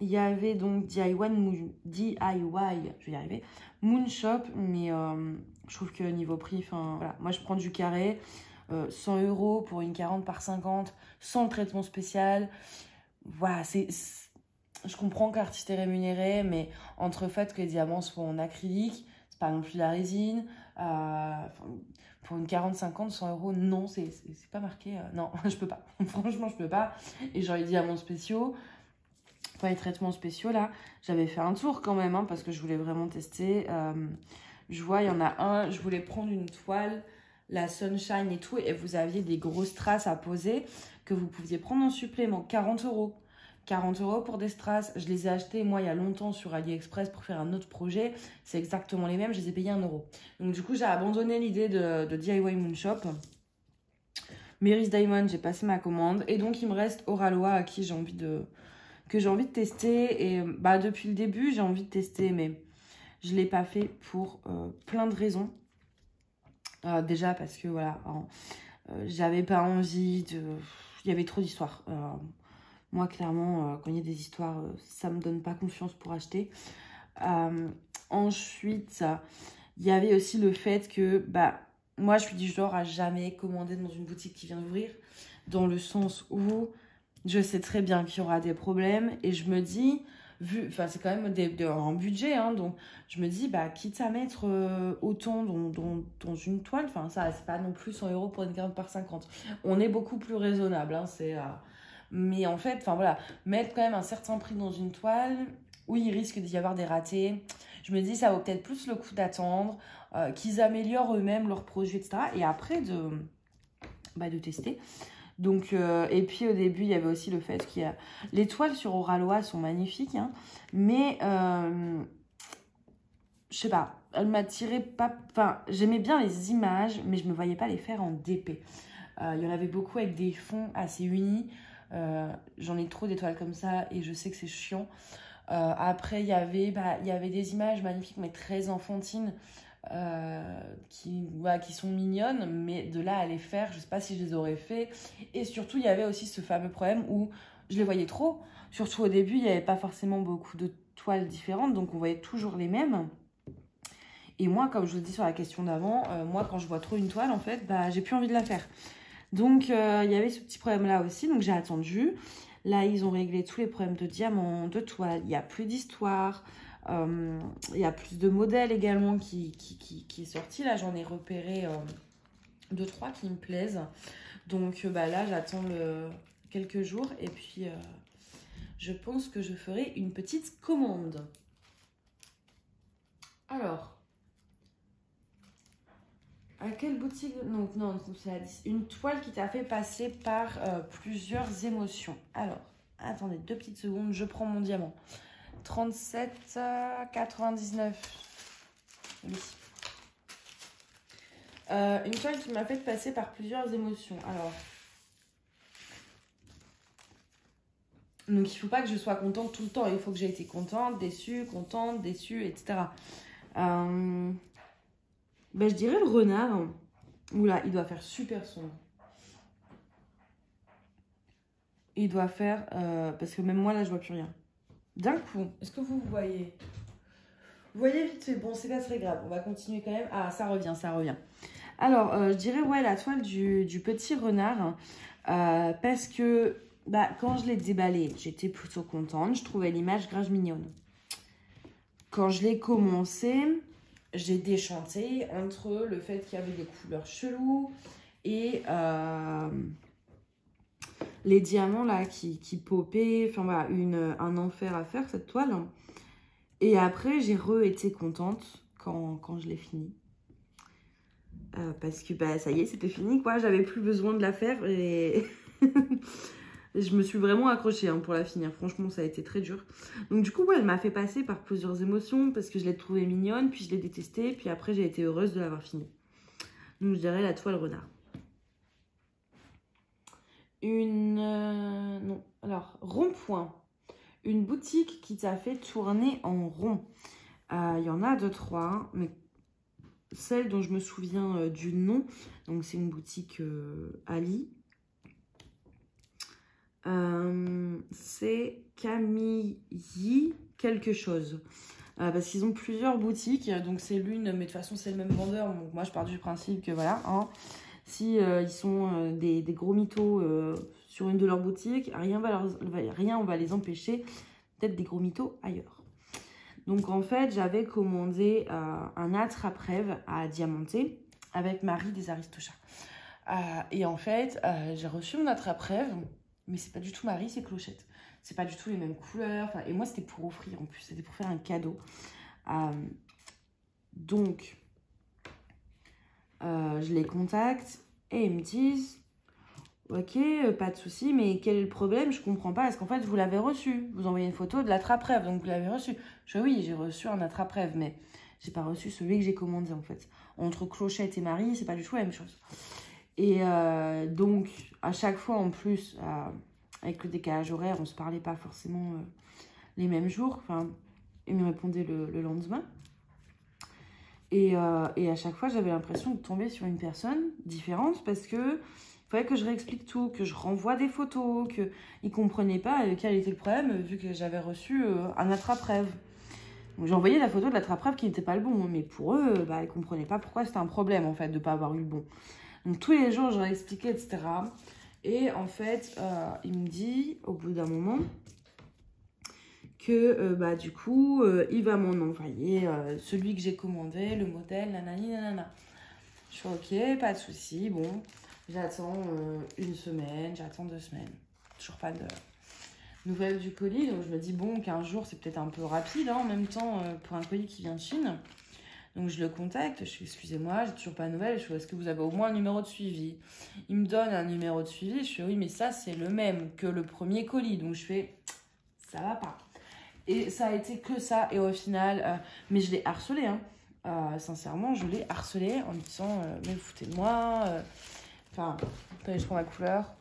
Il y avait donc DIY, je vais y arriver, Moon Shop, mais je trouve que niveau prix, voilà, moi je prends du carré, 100 € pour une 40 par 50, sans le traitement spécial. Voilà, je comprends qu'artiste est rémunéré, mais entre le fait que les diamants soient en acrylique, c'est pas non plus de la résine, pour une 40-50, 100 €, non, c'est pas marqué, non, je peux pas, franchement je peux pas. Et genre les diamants spéciaux, les traitements spéciaux là, j'avais fait un tour quand même, hein, parce que je voulais vraiment tester. Je vois, il y en a un, je voulais prendre une toile, la Sunshine et tout, et vous aviez des grosses traces à poser que vous pouviez prendre en supplément, 40 €. 40 € pour des strass. Je les ai achetés, moi, il y a longtemps sur AliExpress pour faire un autre projet. C'est exactement les mêmes, je les ai payés 1 €. Donc, du coup, j'ai abandonné l'idée de DIY Moonshop. Mary's Diamond, j'ai passé ma commande. Et donc, il me reste Oralois à qui j'ai envie de tester. Et bah, depuis le début, j'ai envie de tester, mais je ne l'ai pas fait pour plein de raisons. Déjà parce que, voilà, j'avais pas envie de... Il y avait trop d'histoires. Moi, clairement, quand il y a des histoires, ça me donne pas confiance pour acheter. Ensuite, il y avait aussi le fait que, bah, moi, je suis du genre à jamais commander dans une boutique qui vient d'ouvrir, dans le sens où je sais très bien qu'il y aura des problèmes et je me dis, c'est quand même un budget, hein, donc je me dis, bah, quitte à mettre autant dans une toile, ça, c'est pas non plus 100 € pour une 40 par 50. On est beaucoup plus raisonnable, hein, mais en fait, voilà, mettre quand même un certain prix dans une toile où il risque d'y avoir des ratés. Je me dis, ça vaut peut-être plus le coup d'attendre, qu'ils améliorent eux-mêmes leurs produits, etc. Et après, de tester. Donc, et puis au début, il y avait aussi le fait qu'il y a... Les toiles sur Oralois sont magnifiques, hein, mais je sais pas, elles m'attiraient pas... Enfin, j'aimais bien les images, mais je me voyais pas les faire en DP. Il y en avait beaucoup avec des fonds assez unis. J'en ai trop d'étoiles comme ça et je sais que c'est chiant. Après, il y avait des images magnifiques, mais très enfantines, qui sont mignonnes, mais de là à les faire, je sais pas si je les aurais fait. Et surtout, il y avait aussi ce fameux problème où je les voyais trop. Surtout au début, il n'y avait pas forcément beaucoup de toiles différentes, donc on voyait toujours les mêmes. Et moi, comme je vous le dis sur la question d'avant, moi, quand je vois trop une toile, en fait, bah, j'ai plus envie de la faire. Donc, il y avait ce petit problème-là aussi, donc j'ai attendu. Là, ils ont réglé tous les problèmes de diamants, de toiles, il n'y a plus d'histoire. Il y a plus de modèles également qui est sorti. Là, j'en ai repéré 2-3 qui me plaisent. Donc là, j'attends quelques jours. Et puis, je pense que je ferai une petite commande. Alors, à quelle boutique? Donc, non, c'est à 10. Une toile qui t'a fait passer par plusieurs émotions. Alors, attendez 2 petites secondes, je prends mon diamant. 37,99. Oui. Une toile qui m'a fait passer par plusieurs émotions. Alors, donc il faut pas que je sois contente tout le temps. Il faut que j'ai été contente, déçue, etc. Je dirais le renard. Oula, il doit faire super sombre. Il doit faire... parce que même moi, là, je vois plus rien. D'un coup, est-ce que vous voyez? Vous voyez vite fait, bon, c'est pas très grave, on va continuer quand même. Ah, ça revient. Alors, je dirais, ouais, la toile du petit renard, parce que quand je l'ai déballée, j'étais plutôt contente, je trouvais l'image grave mignonne. Quand je l'ai commencé, j'ai déchanté entre le fait qu'il y avait des couleurs cheloues et les diamants là qui popaient, enfin voilà, un enfer à faire cette toile. Et après, j'ai été contente quand je l'ai fini. Parce que ça y est, c'était fini quoi, j'avais plus besoin de la faire et je me suis vraiment accrochée pour la finir. Franchement, ça a été très dur. Donc du coup, ouais, elle m'a fait passer par plusieurs émotions parce que je l'ai trouvée mignonne, puis je l'ai détestée, puis après j'ai été heureuse de l'avoir finie. Donc je dirais la toile renard. Non, alors, rond-point. Une boutique qui t'a fait tourner en rond. Il y en a 2-3, mais celle dont je me souviens du nom, donc c'est une boutique Ali. C'est Camille quelque chose. Parce qu'ils ont plusieurs boutiques, donc c'est l'une, mais de toute façon c'est le même vendeur. Donc moi je pars du principe que voilà, hein, si ils sont des gros mythos sur une de leurs boutiques, rien on va les empêcher d'être des gros mythos ailleurs. Donc en fait, j'avais commandé un attrape-rêve à diamanter avec Marie des Aristochats. Et en fait, j'ai reçu mon attrape-rêve, mais c'est pas du tout Marie, c'est Clochette. C'est pas du tout les mêmes couleurs. Et moi, c'était pour offrir en plus, c'était pour faire un cadeau. Donc, je les contacte et ils me disent Ok, pas de souci, mais quel est le problème? Je comprends pas. Est-ce qu'en fait, vous l'avez reçu? Vous envoyez une photo de l'attrape-rêve, donc vous l'avez reçu. Je dis oui, j'ai reçu un attrape-rêve, mais j'ai pas reçu celui que j'ai commandé, en fait. Entre Clochette et Marie, c'est pas du tout la même chose. Et donc, à chaque fois, en plus, avec le décalage horaire, on se parlait pas forcément les mêmes jours. Enfin, il me répondait le lendemain. Et à chaque fois, j'avais l'impression de tomber sur une personne différente parce que il fallait que je réexplique tout, que je renvoie des photos, qu'ils ne comprenaient pas quel était le problème vu que j'avais reçu un attrape-rêve. Donc j'ai envoyé la photo de l'attrape-rêve qui n'était pas le bon, mais pour eux, ils ne comprenaient pas pourquoi c'était un problème en fait de ne pas avoir eu le bon. Donc tous les jours, je leur expliquais, etc. Et en fait, il me dit, au bout d'un moment, que du coup, il va m'en envoyer celui que j'ai commandé, le modèle, nanani, nanana. Je fais ok, pas de souci, bon, j'attends une semaine, j'attends 2 semaines. Toujours pas de nouvelles du colis, donc je me dis bon, 15 jours, c'est peut-être un peu rapide en même temps pour un colis qui vient de Chine. Donc je le contacte, je fais excusez-moi, j'ai toujours pas de nouvelles, je fais est-ce que vous avez au moins un numéro de suivi? Il me donne un numéro de suivi, je fais oui, mais ça c'est le même que le premier colis, donc je fais ça va pas. Et ça a été que ça. Et au final, mais je l'ai harcelé. Hein. Sincèrement, je l'ai harcelé en me disant mais vous foutez de moi. Enfin, attendez, je prends la couleur.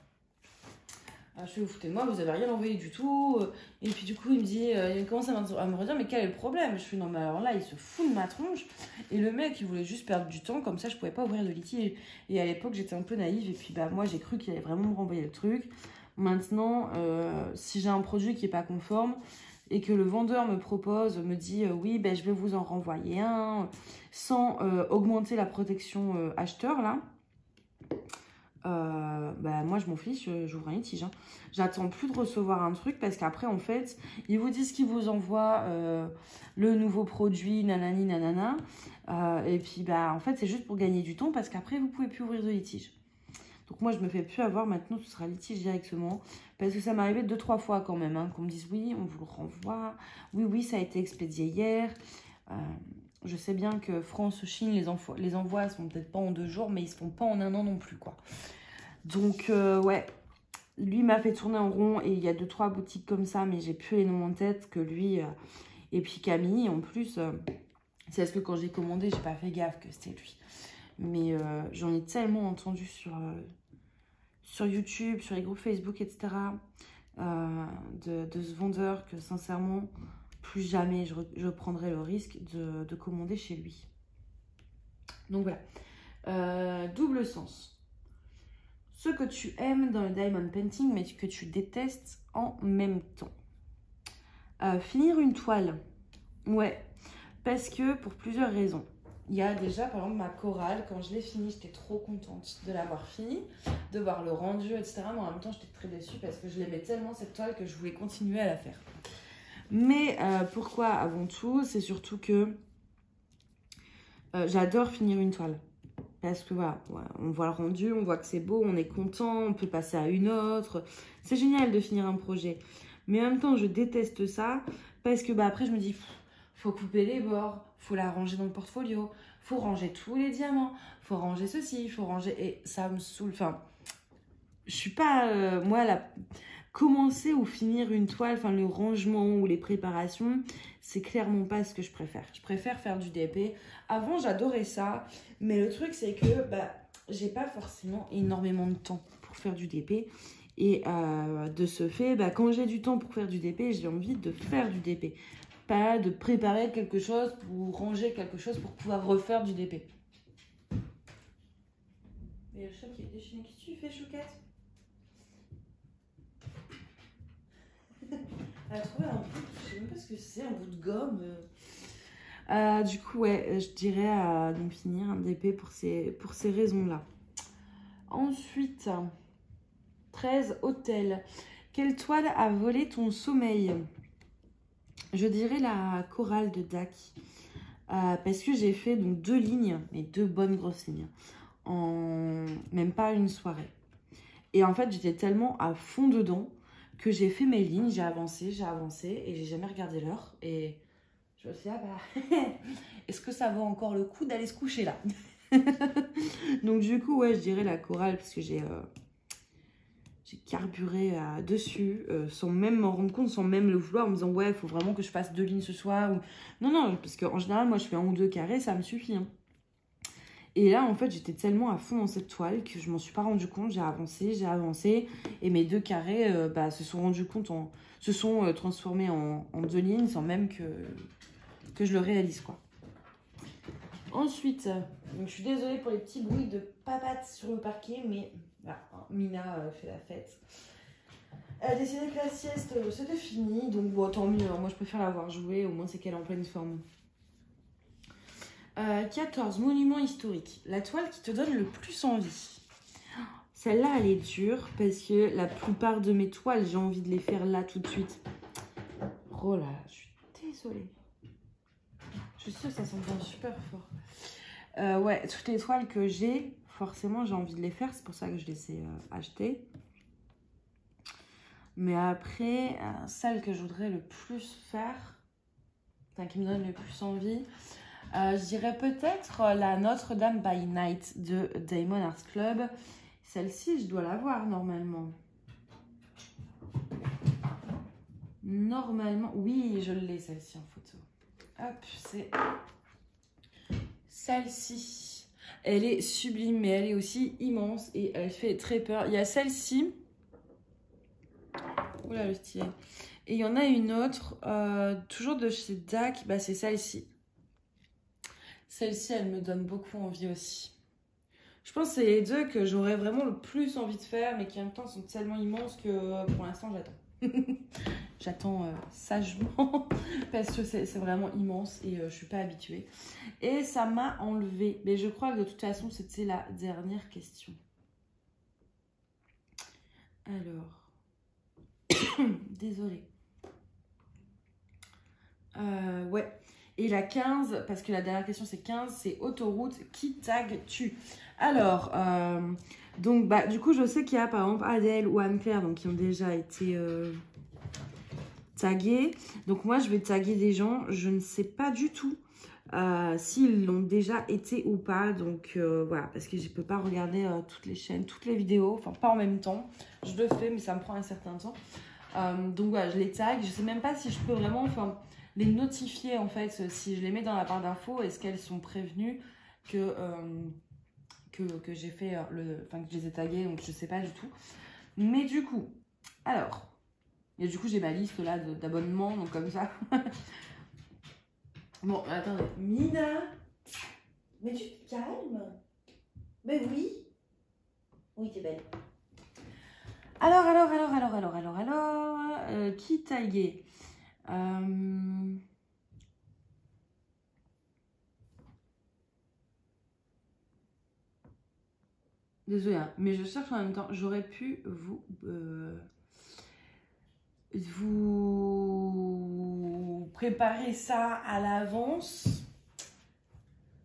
Je fais vous foutez de moi, vous avez rien envoyé du tout. Et puis du coup, il me dit, il commence à me redire mais quel est le problème? Je fais non, mais alors là, il se fout de ma tronche. Et le mec, il voulait juste perdre du temps, comme ça, je pouvais pas ouvrir le litige. Et à l'époque, j'étais un peu naïve. Et puis moi, j'ai cru qu'il allait vraiment me renvoyer le truc. Maintenant, si j'ai un produit qui est pas conforme, et que le vendeur me propose, me dit oui, je vais vous en renvoyer un, sans augmenter la protection acheteur, là, moi je m'en fiche, j'ouvre un litige. Hein. J'attends plus de recevoir un truc parce qu'après, en fait, ils vous disent qu'ils vous envoient le nouveau produit, nanani, nanana, et puis en fait, c'est juste pour gagner du temps parce qu'après, vous pouvez plus ouvrir de litige. Donc moi, je me fais plus avoir. Maintenant, ce sera litige directement. Parce que ça m'est arrivé 2-3 fois quand même. Qu'on me dise oui, on vous le renvoie. Oui, ça a été expédié hier. Je sais bien que France, Chine, les envois ne sont peut-être pas en 2 jours, mais ils ne se font pas en 1 an non plus, quoi. Donc, ouais. Lui m'a fait tourner en rond. Et il y a 2-3 boutiques comme ça, mais j'ai plus les noms en tête que lui. Et puis Camille, en plus, c'est parce que quand j'ai commandé, j'ai pas fait gaffe que c'était lui. Mais j'en ai tellement entendu sur YouTube, sur les groupes Facebook, etc. De ce vendeur que sincèrement, plus jamais je prendrai le risque de commander chez lui. Donc voilà. Double sens. Ce que tu aimes dans le diamond painting, mais que tu détestes en même temps. Finir une toile. Ouais. Parce que pour plusieurs raisons. Il y a déjà, par exemple, ma chorale. Quand je l'ai finie, j'étais trop contente de l'avoir finie, de voir le rendu, etc. Mais en même temps, j'étais très déçue parce que je l'aimais tellement, cette toile, que je voulais continuer à la faire. Mais pourquoi avant tout? C'est surtout que j'adore finir une toile. Parce que voilà, on voit le rendu, on voit que c'est beau, on est content, on peut passer à une autre. C'est génial de finir un projet. Mais en même temps, je déteste ça parce que après, je me dis... Faut couper les bords, faut la ranger dans le portfolio, faut ranger tous les diamants, faut ranger ceci, faut ranger... Et ça me saoule. Enfin, je suis pas... commencer ou finir une toile, enfin le rangement ou les préparations, c'est clairement pas ce que je préfère. Je préfère faire du DP. Avant, j'adorais ça, mais le truc, c'est que j'ai pas forcément énormément de temps pour faire du DP. Et de ce fait, quand j'ai du temps pour faire du DP, j'ai envie de faire du DP. Pas de préparer quelque chose ou ranger quelque chose pour pouvoir refaire du DP. Mais le chat qui est déchaîné, qu'est-ce que tu fais, Chouquette? Elle a trouvé un bout, je sais même pas ce que c'est, un bout de gomme. Du coup, ouais, je dirais donc finir un DP pour ces raisons-là. Ensuite, 13, hôtel. Quelle toile a volé ton sommeil? Je dirais la chorale de Dac. Parce que j'ai fait donc 2 lignes, mais 2 bonnes grosses lignes, en même pas une soirée. Et en fait, j'étais tellement à fond dedans que j'ai fait mes lignes, j'ai avancé, et j'ai jamais regardé l'heure. Et je me suis dit, est-ce que ça vaut encore le coup d'aller se coucher là? Donc du coup, ouais, je dirais la chorale, parce que j'ai j'ai carburé dessus, sans même m'en rendre compte, sans même le vouloir, en me disant ouais, il faut vraiment que je fasse 2 lignes ce soir. Ou... Non, non, parce qu'en général, moi, je fais 1 ou 2 carrés, ça me suffit. Hein. Et là, en fait, j'étais tellement à fond dans cette toile que je m'en suis pas rendu compte. J'ai avancé. Et mes 2 carrés se sont rendus compte, se sont transformés en 2 lignes sans même que je le réalise, quoi. Ensuite, donc je suis désolée pour les petits bruits de papates sur le parquet, mais voilà, Mina fait la fête. Elle a décidé que la sieste c'était fini, donc bon, tant mieux, moi je préfère l'avoir joué, au moins c'est qu'elle est en pleine forme. 14, monument historique. La toile qui te donne le plus envie. Celle-là, elle est dure parce que la plupart de mes toiles, j'ai envie de les faire là tout de suite. Oh là, je suis désolée. Je suis sûre que ça s'entend super fort. Ouais, toutes les toiles que j'ai, forcément, j'ai envie de les faire. C'est pour ça que je les ai achetées. Mais après, celle que je voudrais le plus faire, enfin, qui me donne le plus envie, je dirais peut-être la Notre-Dame by Night de Diamond Art Club. Celle-ci, je dois la voir normalement. Normalement, oui, je l'ai celle-ci en photo. Hop, c'est celle-ci. Elle est sublime, mais elle est aussi immense et elle fait très peur. Il y a celle-ci. Oula, le stylet. Et il y en a une autre, toujours de chez DAC, bah, c'est celle-ci. Celle-ci, elle me donne beaucoup envie aussi. Je pense que c'est les 2 que j'aurais vraiment le plus envie de faire, mais qui en même temps sont tellement immenses que pour l'instant, j'attends. J'attends sagement parce que c'est vraiment immense et je suis pas habituée. Et ça m'a enlevé. Mais je crois que de toute façon, c'était la dernière question. Alors, désolée. Ouais. Et la 15, parce que la dernière question c'est 15, c'est autoroute, qui tag-tu? Alors, donc bah du coup je sais qu'il y a par exemple Adèle ou Anne-Claire donc, qui ont déjà été tagués. Donc moi je vais taguer des gens, je ne sais pas du tout s'ils l'ont déjà été ou pas. Donc voilà, parce que je ne peux pas regarder toutes les chaînes, toutes les vidéos, enfin pas en même temps. Je le fais mais ça me prend un certain temps. Donc voilà, je les tag, je sais même pas si je peux vraiment... les notifier en fait, si je les mets dans la barre d'infos, est-ce qu'elles sont prévenues que j'ai fait enfin que je les ai taguées, donc je sais pas du tout. Mais du coup, alors, et du coup j'ai ma liste là d'abonnements, donc comme ça. Bon, attendez, Mina, mais tu te calmes? Mais oui. Oui, t'es belle. Alors, qui taguer? Désolée, hein, mais je cherche en même temps. J'aurais pu vous préparer ça à l'avance.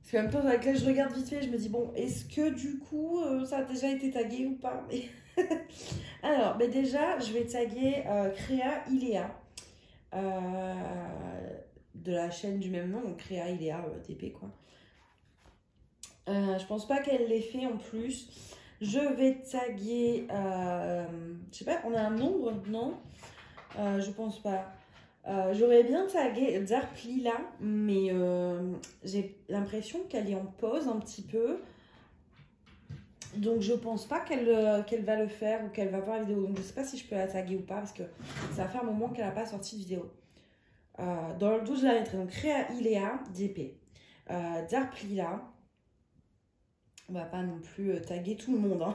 Parce qu'en même temps, avec là, je regarde vite fait, je me dis, bon, est-ce que du coup, ça a déjà été tagué ou pas? Mais... Alors, mais déjà, je vais taguer Créa Iléa. De la chaîne du même nom, donc Créa Iléa TP, quoi. Je pense pas qu'elle l'ait fait en plus. Je vais taguer... je sais pas, on a un nombre, non? Je pense pas. J'aurais bien tagué Darplila, mais j'ai l'impression qu'elle est en pause un petit peu. Donc je pense pas qu'elle va le faire ou qu'elle va voir la vidéo. Donc je sais pas si je peux la taguer ou pas parce que ça va faire un moment qu'elle n'a pas sorti de vidéo. Dans le 12, je la mettrai. Donc Créa Iléa, DP. Darplila. On va pas non plus taguer tout le monde.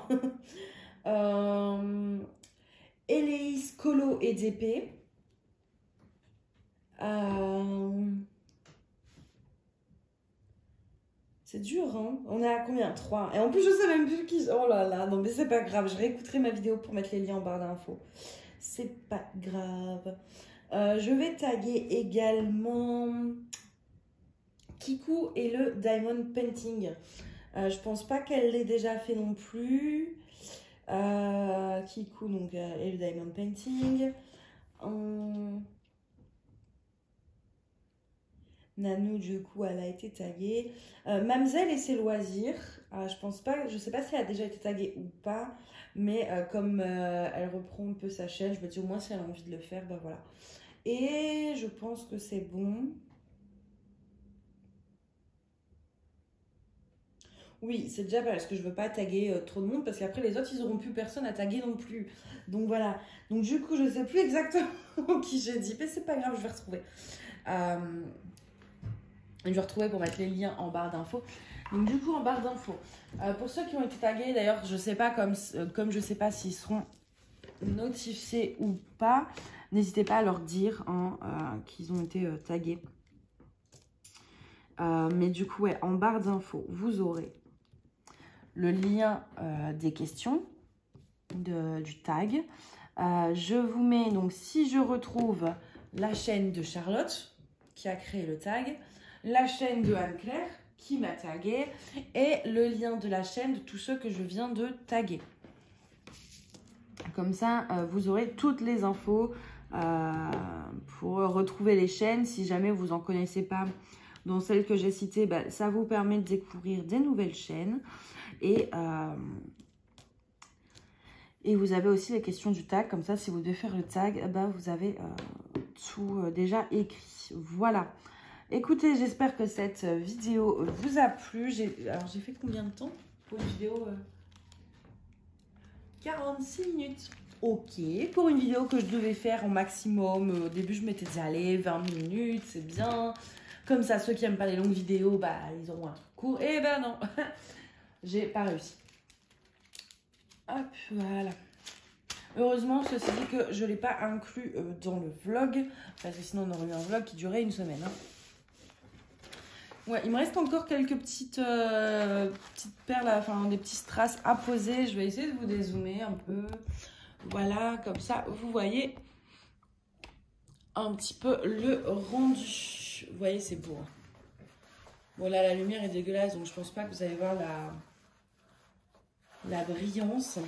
Hein. Eleis, Colo et DP. C'est dur, hein. On est à combien? 3. Et en plus, je sais même plus qui... Oh là là, non mais c'est pas grave. Je réécouterai ma vidéo pour mettre les liens en barre d'infos. C'est pas grave. Je vais taguer également Kikou et le Diamond Painting. Je pense pas qu'elle l'ait déjà fait non plus. Kikou donc, et le Diamond Painting. Nanou, du coup, elle a été taguée. Mamzelle et ses loisirs. Je pense pas, je sais pas si elle a déjà été taguée ou pas. Mais comme elle reprend un peu sa chaîne, je me dis au moins si elle a envie de le faire, ben voilà. Et je pense que c'est bon. Oui, c'est déjà parce que je veux pas taguer trop de monde parce qu'après les autres ils auront plus personne à taguer non plus. Donc voilà. Donc du coup je sais plus exactement qui j'ai dit, mais c'est pas grave, je vais retrouver. Je vais retrouver pour mettre les liens en barre d'infos. Donc du coup en barre d'infos, pour ceux qui ont été tagués, d'ailleurs je sais pas comme je sais pas s'ils seront notifiés ou pas, n'hésitez pas à leur dire qu'ils ont été tagués. Mais du coup ouais, en barre d'infos vous aurez le lien des questions du tag. Je vous mets donc, si je retrouve la chaîne de Charlotte qui a créé le tag, la chaîne de Anne-Claire qui m'a tagué et le lien de la chaîne de tous ceux que je viens de taguer. Comme ça, vous aurez toutes les infos pour retrouver les chaînes. Si jamais vous n'en connaissez pas, dont celles que j'ai citées, bah, ça vous permet de découvrir des nouvelles chaînes. Et vous avez aussi les questions du tag. Comme ça, si vous devez faire le tag, bah, vous avez tout déjà écrit. Voilà. Écoutez, j'espère que cette vidéo vous a plu. Alors, j'ai fait combien de temps pour une vidéo 46 minutes. Ok, pour une vidéo que je devais faire au maximum. Au début, je m'étais dit, allez, 20 minutes, c'est bien. Comme ça, ceux qui n'aiment pas les longues vidéos, bah, ils auront un truc court. Et ben non, j'ai pas réussi. Hop, voilà. Heureusement, ceci dit que je ne l'ai pas inclus dans le vlog. Parce que sinon, on aurait eu un vlog qui durait une semaine. Hein. Ouais, il me reste encore quelques petites perles, enfin des petits strass à poser. Je vais essayer de vous dézoomer un peu. Voilà, comme ça, vous voyez un petit peu le rendu. Vous voyez, c'est beau. Hein. Bon, là, la lumière est dégueulasse, donc je pense pas que vous allez voir la brillance.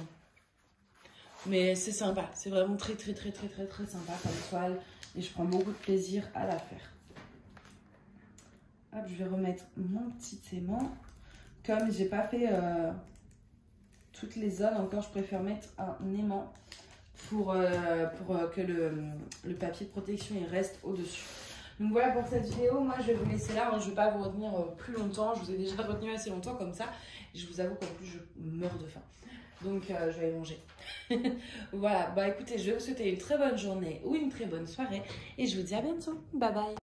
Mais c'est sympa. C'est vraiment très sympa comme toile. Et je prends beaucoup de plaisir à la faire. Hop, je vais remettre mon petit aimant. Comme j'ai pas fait toutes les zones encore, je préfère mettre un aimant pour que le papier de protection il reste au-dessus. Donc voilà pour cette vidéo. Moi, je vais vous laisser là. Hein. Je ne vais pas vous retenir plus longtemps. Je vous ai déjà retenu assez longtemps comme ça. Et je vous avoue qu'en plus, je meurs de faim. Donc, je vais manger. Voilà. Bah écoutez, je vais vous souhaiter une très bonne journée ou une très bonne soirée. Et je vous dis à bientôt. Bye bye.